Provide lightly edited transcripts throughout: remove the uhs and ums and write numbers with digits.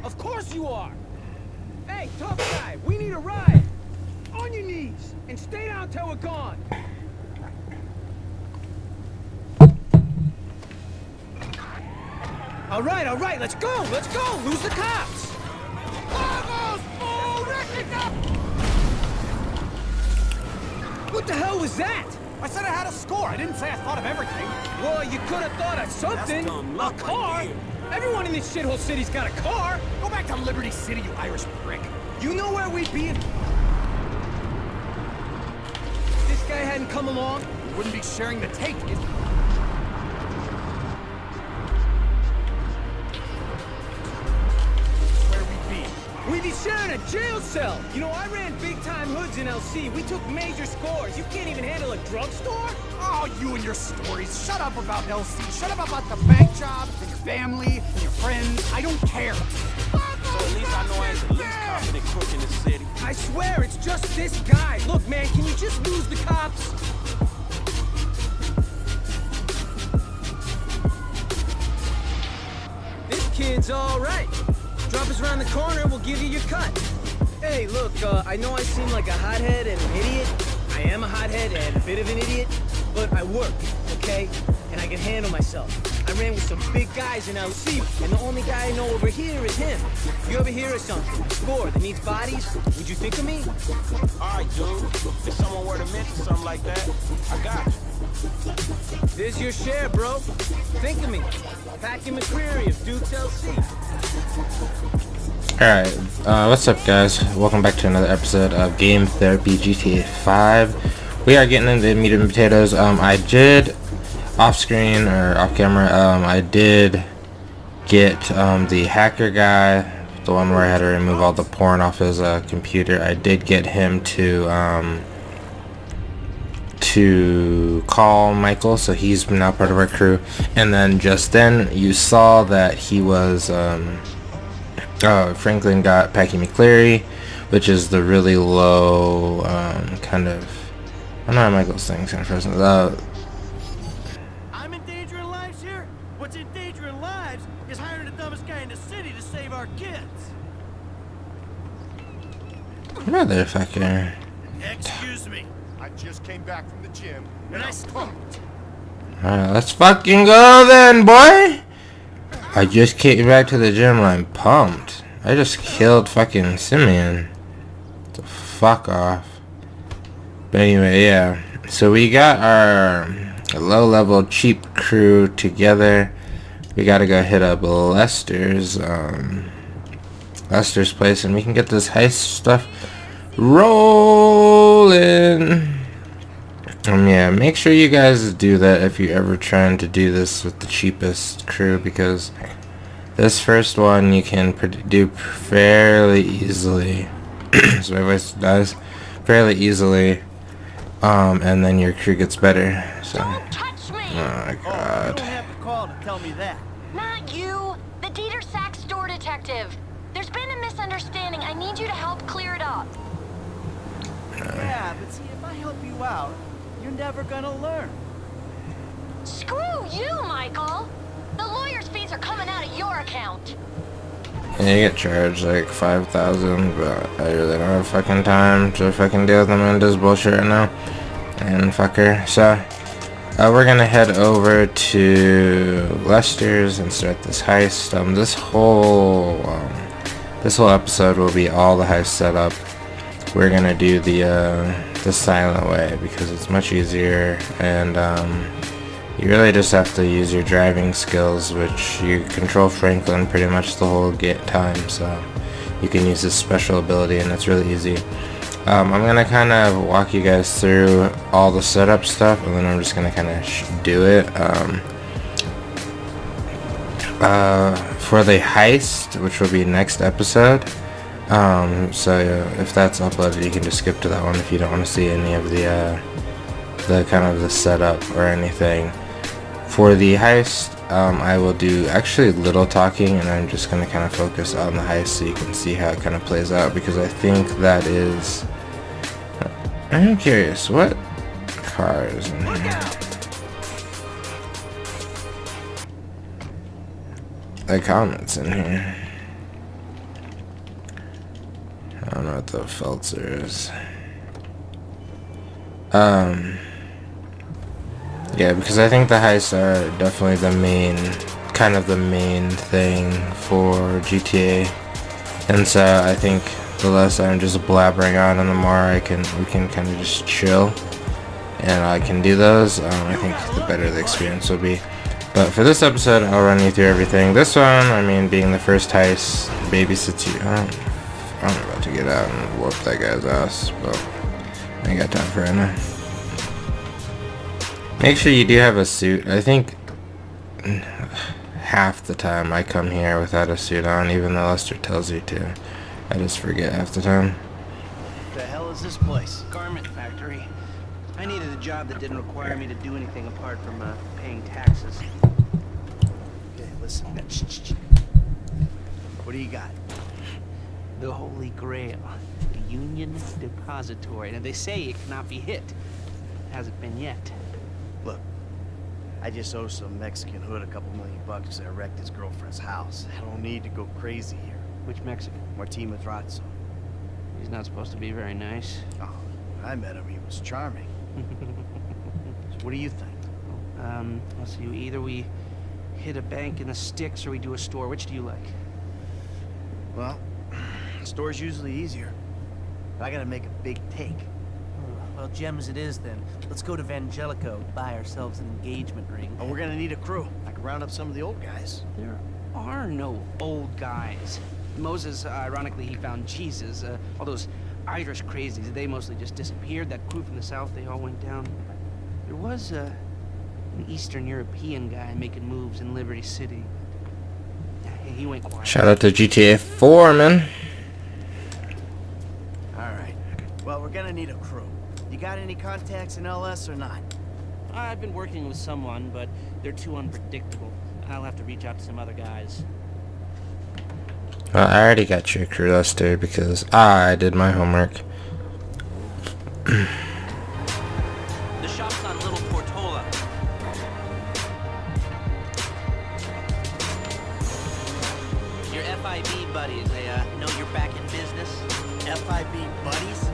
Of course you are. Hey, tough guy, we need a ride. On your knees and stay down till we're gone. All right, let's go, lose the cops. What the hell was that? I said I had a score. I didn't say I thought of everything. Well, you could have thought of something. A car. Everyone in this shithole city's got a car. Go back to Liberty City, you Irish prick. You know where we'd be if this guy hadn't come along? We wouldn't be sharing the tape. Where we'd be. We'd be sharing a jail cell. You know, I ran big-time hoods in LC. We took major scores. You can't even handle a drugstore? Oh, you and your stories. Shut up about LC. Shut up about the bank job and your family and your friends. I don't care. So at least I know I ain't the least confident crook in the city. I swear, it's just this guy. Look, man, can you just lose the cops? This kid's all right. Drop us around the corner, we'll give you your cut. Hey, look, I know I seem like a hothead and an idiot. I am a hothead and a bit of an idiot, but I work, okay? And I can handle myself. I ran with some big guys in LC, and the only guy I know over here is him. You ever hear of something, a score that needs bodies, would you think of me? Alright, dude. If someone were to mention something like that, I got you. There's your share, bro. Think of me. Packy McCreary of Duke's LC. Alright, what's up guys? Welcome back to another episode of Game Therapy GTA 5. We are getting into the meat and potatoes. I did, off screen or off camera, I did get the hacker guy, the one where I had to remove all the porn off his computer. I did get him to call Michael, so he's now part of our crew. And then just then you saw that he was Franklin got Packy McCleary, which is the really low kind of, I don't know how Michael's thing kind of present. I'm endangering lives here? What's endangering lives is hiring the dumbest guy in the city to save our kids. Motherfucker. Excuse me. I just came back from the gym And I pumped. Alright, let's fucking go then, boy! I just came back to the gym and I'm pumped. I just killed fucking Simeon. The fuck off. But anyway, yeah. So we got our low-level cheap crew together. We gotta go hit up Lester's place and we can get this heist stuff rolling. Yeah, make sure you guys do that if you're ever trying to do this with the cheapest crew, because this first one you can do fairly easily. So my voice dies fairly easily, and then your crew gets better. So, Don't touch me! oh my You god. don't have to call to tell me that. Not you! The Dieter Sack store detective! There's been a misunderstanding. I need you to help clear it up. Yeah, but see, if I help you out, you're never gonna learn. Screw you, Michael! The lawyer's fees are coming out of your account. Yeah, you get charged like 5,000, but I really don't have fucking time to fucking deal with Amanda's bullshit right now. And fuck her. So, we're gonna head over to Lester's and start this heist. This whole episode will be all the heist setup. We're gonna do the silent way because it's much easier, and you really just have to use your driving skills, which you control Franklin pretty much the whole time, so you can use this special ability and it's really easy. I'm gonna kind of walk you guys through all the setup stuff, and then I'm just gonna kind of do it. For the heist, which will be next episode. So if that's uploaded, you can just skip to that one if you don't want to see any of the kind of the setup or anything. For the heist, I will do actually little talking, and I'm just going to kind of focus on the heist so you can see how it kind of plays out, because I think that is, I'm curious, what car is in here? The comments in here. don't know what the Feltzer is. Yeah, because I think the heists are definitely the main thing for GTA, and so I think the less I'm just blabbering on and the more we can kind of just chill and I can do those, I think the better the experience will be. But for this episode, I'll run you through everything. This one, I mean, being the first heist, babysits you. I'm about to get out and whoop that guy's ass, but I ain't got time for it now. Make sure you do have a suit. I think half the time I come here without a suit on, even though Lester tells you to. I just forget half the time. The hell is this place? Garment factory. I needed a job that didn't require me to do anything apart from paying taxes. Okay, listen. What do you got? The Holy Grail. The Union Depository. Now, they say it cannot be hit. Hasn't been yet. Look, I just owe some Mexican hood a couple $1,000,000 because I wrecked his girlfriend's house. I don't need to go crazy here. Which Mexican? Madrazo. He's not supposed to be very nice. Oh, when I met him, he was charming. So what do you think? Let's see, either we hit a bank in the sticks or we do a store. Which do you like? Well, store's usually easier. But I gotta make a big take. Well, gems it is then. Let's go to Vangelico, buy ourselves an engagement ring. Oh, we're gonna need a crew. I can round up some of the old guys. There are no old guys. Moses, ironically, he found Jesus. All those Irish crazies, they mostly just disappeared. That crew from the south, they all went down. There was an Eastern European guy making moves in Liberty City. He went quiet. Shout out to GTA 4, man. Alright. Well, we're gonna need a crew. You got any contacts in LS or not? I've been working with someone, but they're too unpredictable. I'll have to reach out to some other guys. Well, I already got your crew, Lester, because I did my homework. The shop's on Little Portola. Your FIB buddies, they know you're back in business? FIB buddies?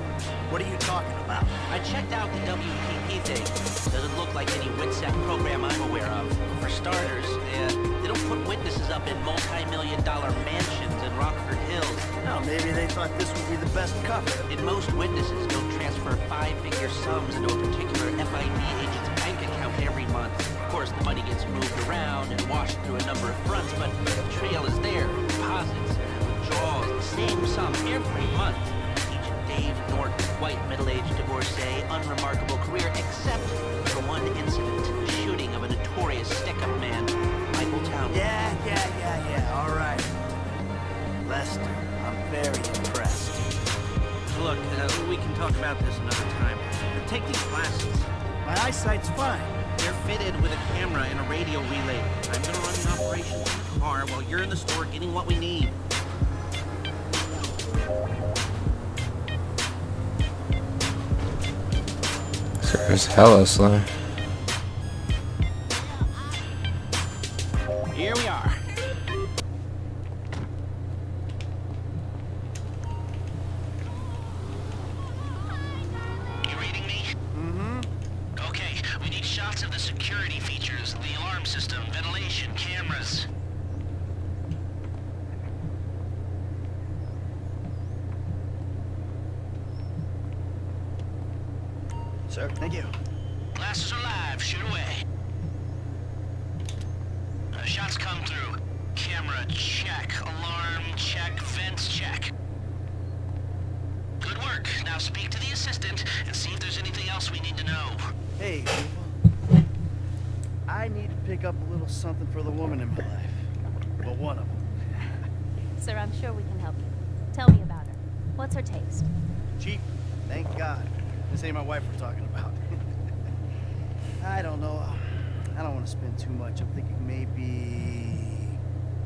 What are you talking about? I checked out the WPP thing. Doesn't look like any WITSEC program I'm aware of. For starters, they don't put witnesses up in multi-million-dollar mansions in Rockford Hills. No, maybe they thought this would be the best cover. And most witnesses don't transfer five-figure sums into a particular FIB agent's bank account every month. Of course, the money gets moved around and washed through a number of fronts, but the trail is there. Deposits, withdrawals, the same sum every month. Dave Norton, white, middle-aged divorcee, unremarkable career, except for one incident, the shooting of a notorious stick-up man, Michael Town. Yeah, all right. Lester, I'm very impressed. Look, we can talk about this another time. Take these glasses. My eyesight's fine. They're fitted with a camera and a radio relay. I'm gonna run the operation in the car while you're in the store getting what we need. It's hella slow. Here we are. You reading me? Mm-hmm. Okay, we need shots of the security features, the alarm system, ventilation, cameras. Sir, thank you. Glasses are live, shoot away. Shots come through. Camera check, alarm check, vents check. Good work. Now speak to the assistant and see if there's anything else we need to know. Hey, people. I need to pick up a little something for the woman in my life. Well, one of them. Sir, I'm sure we can help you. Tell me about her. What's her taste? Cheap, thank God. This ain't my wife we're talking about. I don't know. I don't want to spend too much. I'm thinking maybe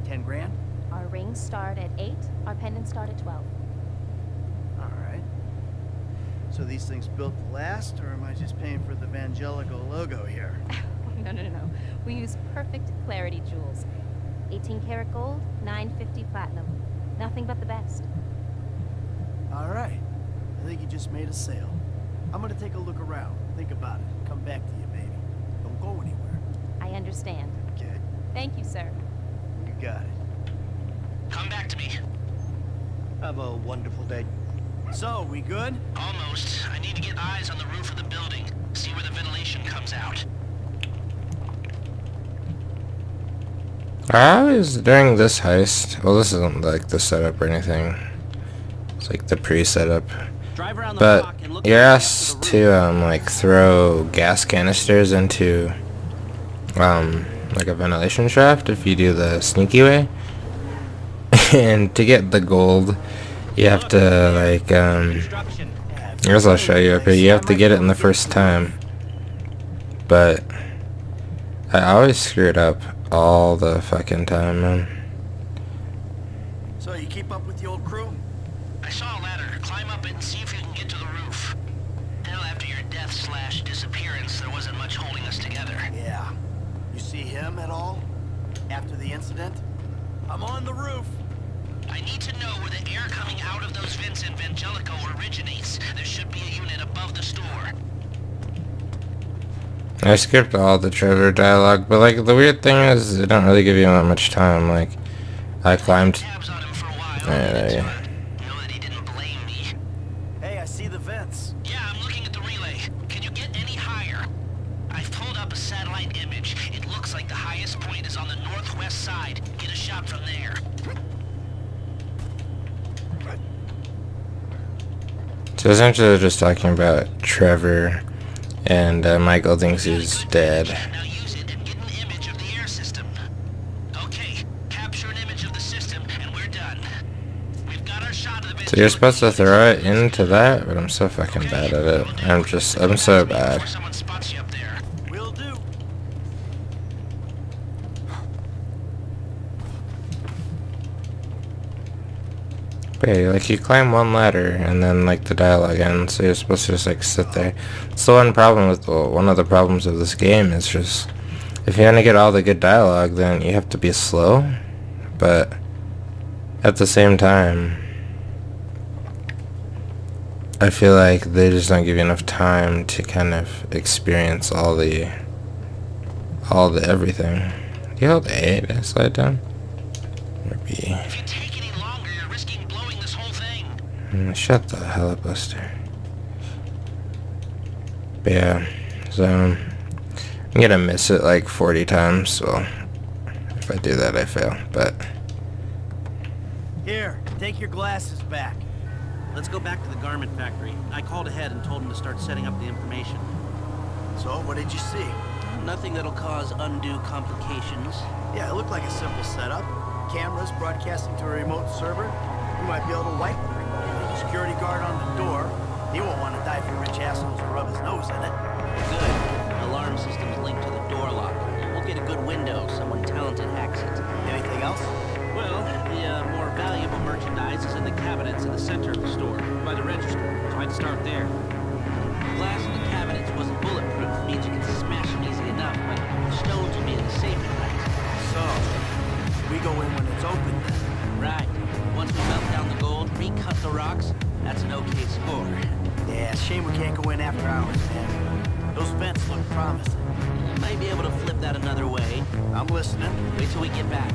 10 grand. Our rings start at 8, our pendants start at 12. All right. So these things built to last, or am I just paying for the Vangelico logo here? No. We use perfect clarity jewels. 18 karat gold, 950 platinum. Nothing but the best. All right. just made a sale. I'm gonna take a look around. Think about it. Come back to you, baby. Don't go anywhere. I understand. Okay? Thank you, sir. You got it. Come back to me. Have a wonderful day. So, we good? Almost. I need to get eyes on the roof of the building. See where the ventilation comes out. I was during this heist. Well, this isn't like the setup or anything. It's like the pre-setup. Drive around the But block and look you're at the rest asked of the to roof. like throw gas canisters into like a ventilation shaft if you do the sneaky way. And to get the gold, you have to like Construction. I guess I'll show you up here. You have to get it in the first time. But I always screw it up all the fucking time, man. So, you keep up with the old crew? I saw a ladder. Climb up it and see if you can get to the roof. Hell, after your death/disappearance, there wasn't much holding us together. Yeah. You see him at all? After the incident? I'm on the roof. I need to know where the air coming out of those vents in Vangelico originates. There should be a unit above the store. I skipped all the Trevor dialogue, but like the weird thing is they don't really give you that much time. Like I climbed. Tabs on him for a while. There you go. Know that he didn't blame me. Hey, I see the vents. Yeah, I'm looking at the relay. Can you get any higher? I've pulled up a satellite image. It looks like the highest point is on the northwest side. Get a shot from there. So essentially they're just talking about Trevor, and Michael thinks he's dead. Now use it and get an image of the air system. Okay, capture an image of the system and we're done. We've got our shot of the So you're supposed to throw it into that, but I'm so fucking bad at it. I'm so bad. Before someone spots you up there. Will do. But yeah, like you climb one ladder and then like the dialogue ends, so you're supposed to just like sit there. It's the one problem with, well, one of the problems of this game is just if you want to get all the good dialogue, then you have to be slow. But at the same time, I feel like they just don't give you enough time to kind of experience all the everything. Do you hold A to slide down? Or B? If you take any longer, you're risking blowing this whole thing. Shut the hell up, Buster. But yeah, so I'm gonna miss it like 40 times, so if I do that I fail, but Here, take your glasses back. Let's go back to the garment factory. I called ahead and told him to start setting up the information. So, what did you see? Nothing that'll cause undue complications. Yeah, it looked like a simple setup. Cameras broadcasting to a remote server. You might be able to wipe the remote. There's a security guard on the door. He won't want to die for rich assholes who rub his nose in it. Good. Alarm system's linked to the door lock. We'll get a good window. Someone talented hacks it. Anything else? Well, the more valuable merchandise is in the cabinets in the center of the store, by the register. So I'd start there. The glass in the cabinets wasn't bulletproof. Means you can smash them easy enough, but the stones will be in the safe tonight. So, we go in when it's open then. Right. Once we melt down the gold, recut the rocks, that's an okay score. Yeah, shame we can't go in after hours, man. Those vents look promising. You might be able to flip that another way. I'm listening. Wait till we get back.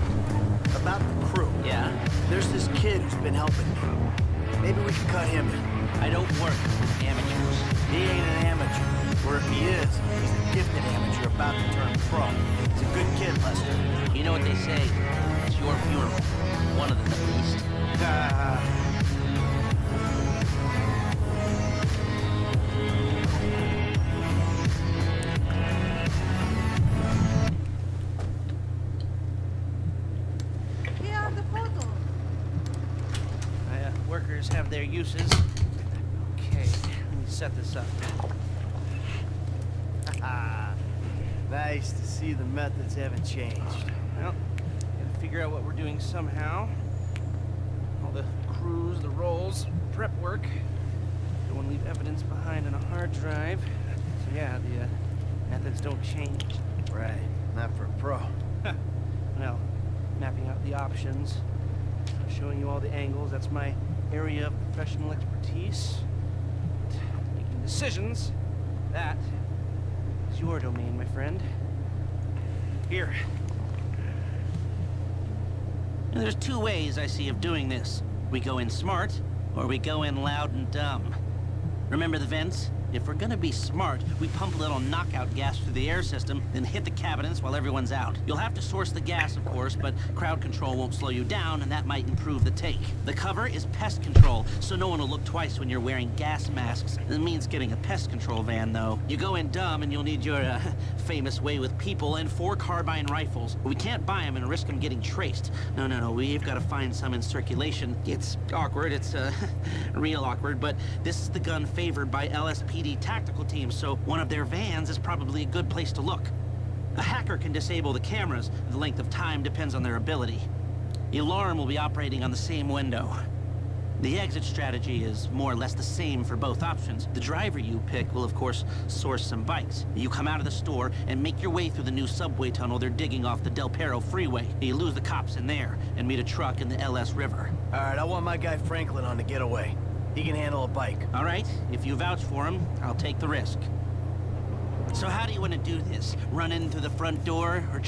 About the crew. Yeah? There's this kid who's been helping me. Maybe we can cut him in. I don't work with amateurs. He ain't an amateur. Or if he is, he's a gifted amateur about to turn pro. He's a good kid, Lester. You know what they say. It's your funeral. One of them at least. Workers have their uses. Okay, let me set this up. Nice to see the methods haven't changed. Well, gotta figure out what we're doing somehow. All the crews, the roles, prep work. Don't want to leave evidence behind on a hard drive. So yeah, the methods don't change. Right, not for a pro. Well, mapping out the options, showing you all the angles. That's my area of professional expertise. decisions, that is your domain, my friend. Here. Now, there's two ways I see of doing this. We go in smart, or we go in loud and dumb. Remember the vents? If we're gonna be smart, we pump a little knockout gas through the air system, then hit the cabinets while everyone's out. You'll have to source the gas, of course, but crowd control won't slow you down, and that might improve the take. The cover is pest control, so no one will look twice when you're wearing gas masks. It means getting a pest control van, though. You go in dumb, and you'll need your famous way with people and 4 carbine rifles. We can't buy them and risk them getting traced. No, we've got to find some in circulation. It's awkward, it's real awkward, but this is the gun favored by LSPD tactical teams, so one of their vans is probably a good place to look. A hacker can disable the cameras. The length of time depends on their ability. The alarm will be operating on the same window. The exit strategy is more or less the same for both options. The driver you pick will, of course, source some bikes. You come out of the store and make your way through the new subway tunnel they're digging off the Del Perro freeway. You lose the cops in there and meet a truck in the LS River. All right, I want my guy Franklin on the getaway. He can handle a bike. All right, if you vouch for him, I'll take the risk. So how do you want to do this? Run in through the front door, or...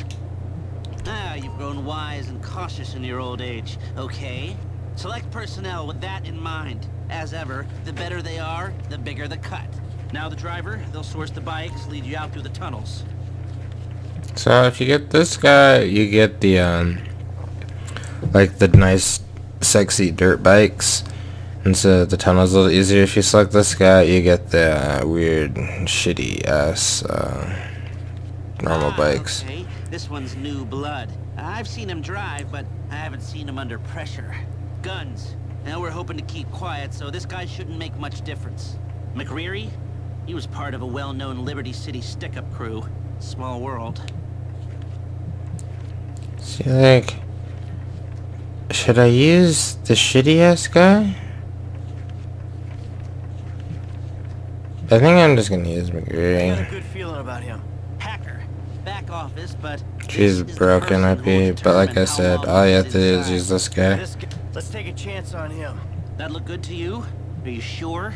you've grown wise and cautious in your old age. Okay. Select personnel with that in mind. As ever, the better they are, the bigger the cut. Now the driver, they'll source the bikes, lead you out through the tunnels. So if you get this guy, you get the, like the nice, sexy dirt bikes. And so the tunnel's a little easier. If you select this guy, you get the weird, shitty ass normal bikes. Okay. This one's new blood. I've seen him drive, but I haven't seen him under pressure. Guns. Now we're hoping to keep quiet, so this guy shouldn't make much difference. McReary? He was part of a well-known Liberty City stick-up crew. Small world. See, like, should I use the shitty ass guy? I think I'm just gonna use I got a McGree. good feeling about him. Hacker. Back office, but... She's broken, IP, but like I said, all you have to do is use this guy. Let's take a chance on him. That look good to you? Are you sure?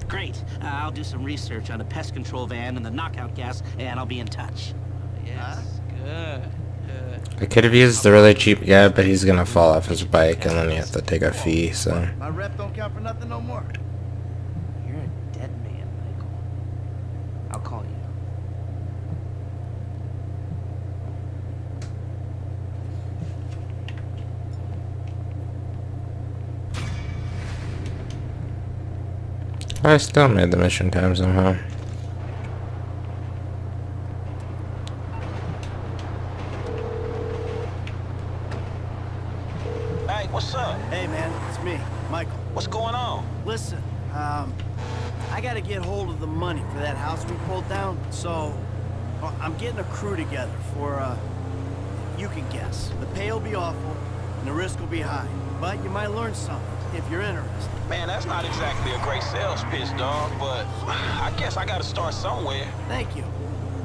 Great. I'll do some research on the pest control van and the knockout gas, and I'll be in touch. Yes, good. I could have used the really cheap guy, but he's gonna fall off his bike, and then you have to take a fee, so... My rep don't count for nothing no more. You're a dead man, Michael. I'll call you. I still made the mission time somehow. Hey, what's up? Hey, man, it's me, Michael. What's going on? Listen, I gotta get hold of the money for that house we pulled down, so I'm getting a crew together for, you can guess. The pay will be awful, and the risk will be high, but you might learn something if you're interested. Man, that's not exactly a great sales pitch, dog, but I guess I gotta start somewhere. Thank you.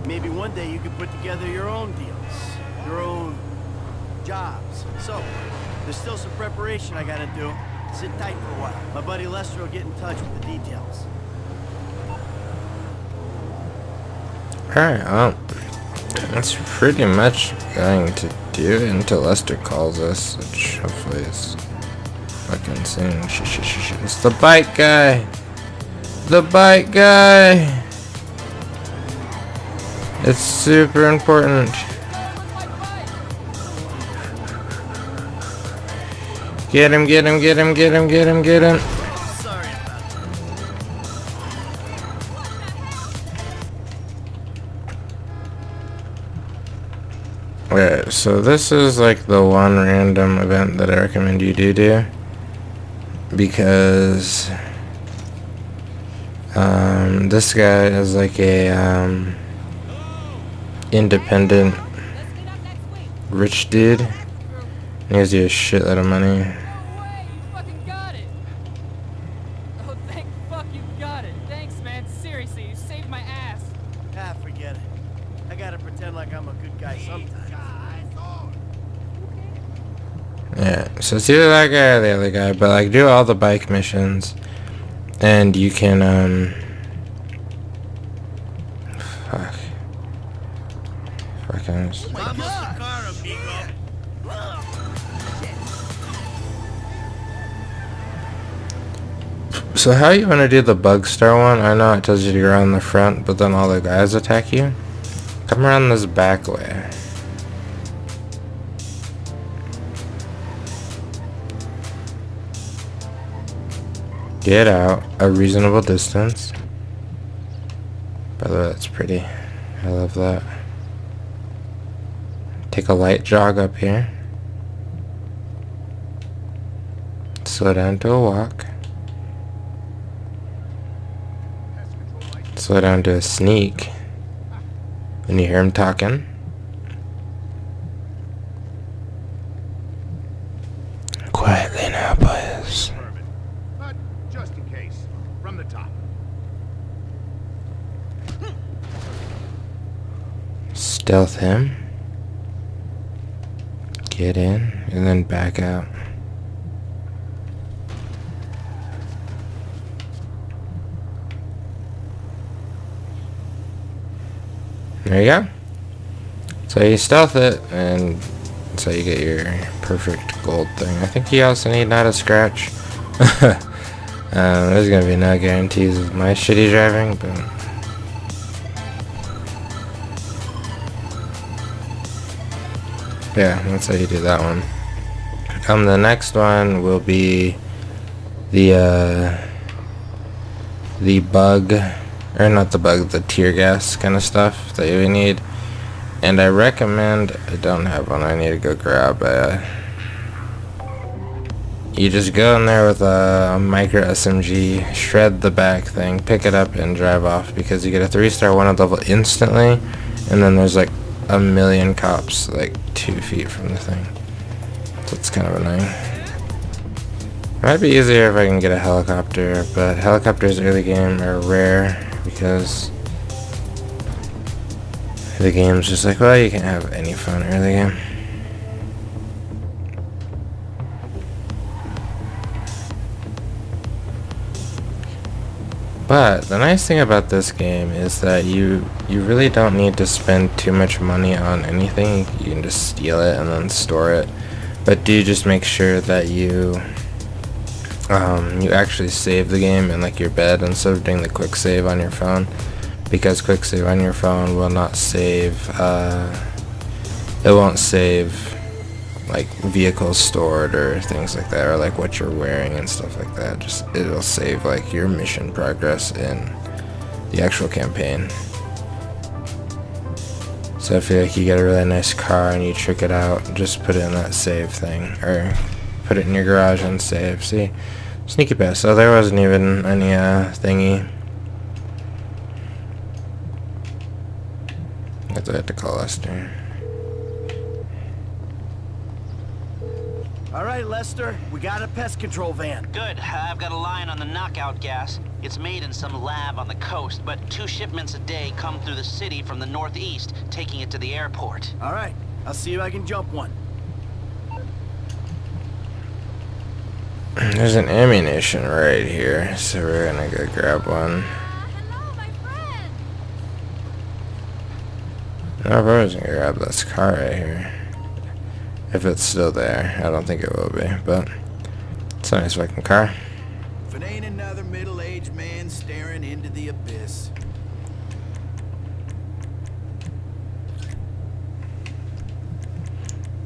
Maybe one day you could put together your own deals, your own jobs. So, there's still some preparation I gotta do. Sit tight for a while. My buddy Lester will get in touch with the details. Alright, well, that's pretty much going to do it until Lester calls us, which hopefully is fucking soon. It's the bike guy! The bike guy! It's super important. Get him, get him, get him, get him, get him, get him. Sorry about that. Okay, so this is like the one random event that I recommend you do. Because this guy is like a independent rich dude. He gives you a shitload of money. I gotta pretend like I'm a good guy sometimes. Yeah, so it's either that guy or the other guy, but like do all the bike missions, and you can fucking. So how you want to do the bug star one? I know it tells you to go around the front, but then all the guys attack you. Come around this back way. Get out a reasonable distance. By the way, that's pretty. I love that. Take a light jog up here. Slow down to a walk. Slow down to a sneak. When you hear him talking. Quietly now, boys. But just in case, from the top. Stealth him. Get in, and then back out. There you go. So you stealth it, and so you get your perfect gold thing. I think you also need not a scratch. There's gonna be no guarantees with my shitty driving, but yeah, that's how you do that one. The next one will be the bug, or not the bug, the tear gas kind of stuff that you need. And I recommend, I don't have one, I need to go grab you just go in there with a micro SMG, shred the back thing, pick it up and drive off, because you get a 3-star 1 level instantly, and then there's like a million cops like 2 feet from the thing. So it's kind of annoying. Might be easier if I can get a helicopter, but helicopters early game are rare because the game's just like, well, you can't have any fun early game. But the nice thing about this game is that you really don't need to spend too much money on anything. You can just steal it and then store it. But do just make sure that you actually save the game in like your bed instead of doing the quick save on your phone, because quick save on your phone will not save. It won't save like vehicles stored or things like that, or like what you're wearing and stuff like that. Just it'll save like your mission progress in the actual campaign. So if you like you get a really nice car and you trick it out, just put it in that save thing, or put it in your garage and save. See, sneaky pass. So there wasn't even any thingy. That's what I had to call Lester. All right, Lester, we got a pest control van. Good. I've got a line on the knockout gas. It's made in some lab on the coast, but 2 shipments a day come through the city from the northeast, taking it to the airport. All right, I'll see if I can jump one. There's an ammunition right here, so we're gonna go grab one. Hello, my friend. No, I was gonna grab this car right here. If it's still there. I don't think it will be, but it's a nice fucking car. If it ain't another middle-aged man staring into the abyss.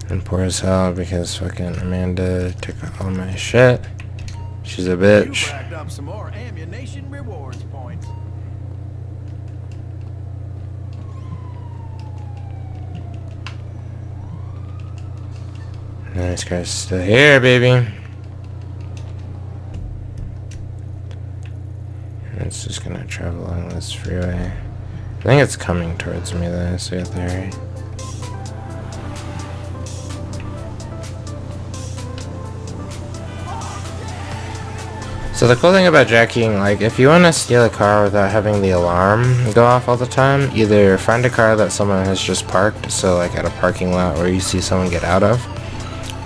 And poor as hell because fucking Amanda took all my shit. She's a bitch. You racked up some more ammunition rewards points. Nice guy's still here, baby. It's just gonna travel along this freeway. I think it's coming towards me though, so you have to hurry. So the cool thing about jacking, like if you want to steal a car without having the alarm go off all the time, either find a car that someone has just parked, so like at a parking lot where you see someone get out of,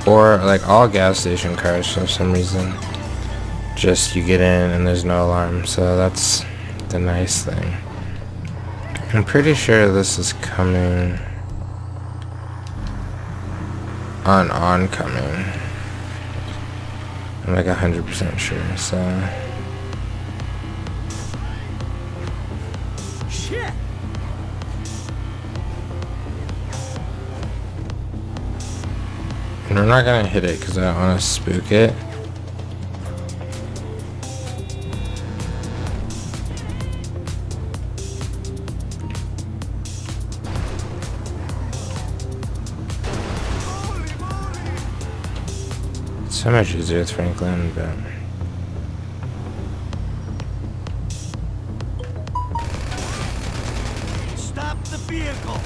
or like all gas station cars for some reason, just you get in and there's no alarm. So that's the nice thing. I'm pretty sure this is coming on oncoming. I'm like 100% sure, so. Shit! And we're not gonna hit it because I don't want to spook it. So much easier with Franklin, but Stop the vehicle!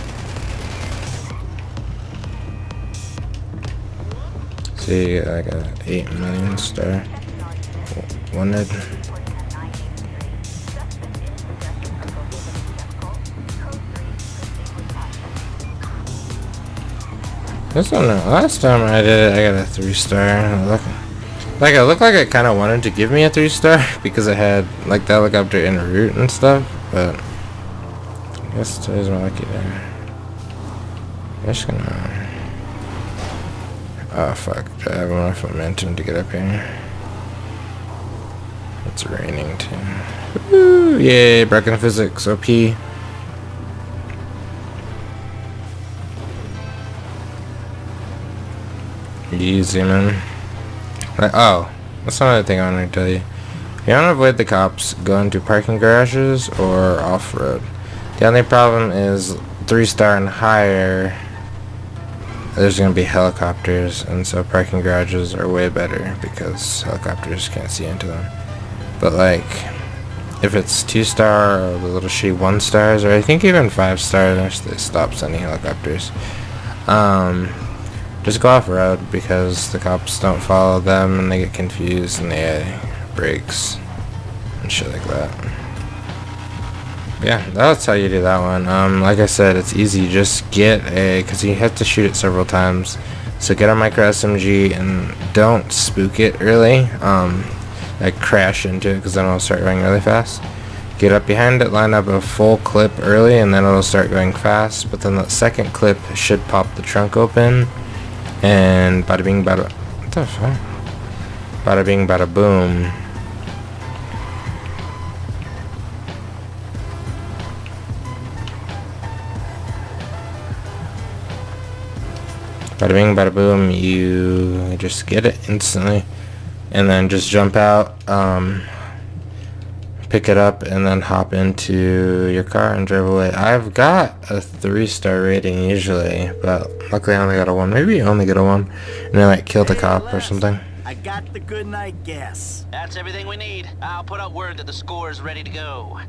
see, you get like a 8 million star wanted. This one, last time I did it, I got a 3-star. It looked like it kind of wanted to give me a 3-star because it had like the helicopter en route and stuff, but I guess today's my lucky day. I'm just gonna. Oh fuck! I have enough momentum to get up here. It's raining too. Woo! Yay! Broken physics. OP. Easy, man. Right, oh, that's another thing I want to tell you. If you want to avoid the cops, go into parking garages or off-road. The only problem is 3-star and higher, there's going to be helicopters, and so parking garages are way better because helicopters can't see into them. But like, if it's 2-star or the little shitty 1-stars, or I think even 5-stars, they stop sending helicopters. Just go off-road because the cops don't follow them and they get confused and the AI brakes and shit like that. Yeah, that's how you do that one. Like I said, it's easy. Just get because you have to shoot it several times. So get a micro SMG and don't spook it really. Like crash into it because then it'll start going really fast. Get up behind it, line up a full clip early, and then it'll start going fast. But then the second clip should pop the trunk open. And bada bing bada, what the fuck? Bada bing bada boom. Bada bing bada boom, you just get it instantly. And then just jump out, pick it up, and then hop into your car and drive away. I've got a 3-star rating usually, but luckily I only got a 1. Maybe you only get a 1, and then like kill the cop or something. I got the good night gas. That's everything we need. I'll put out word that the score is ready to go.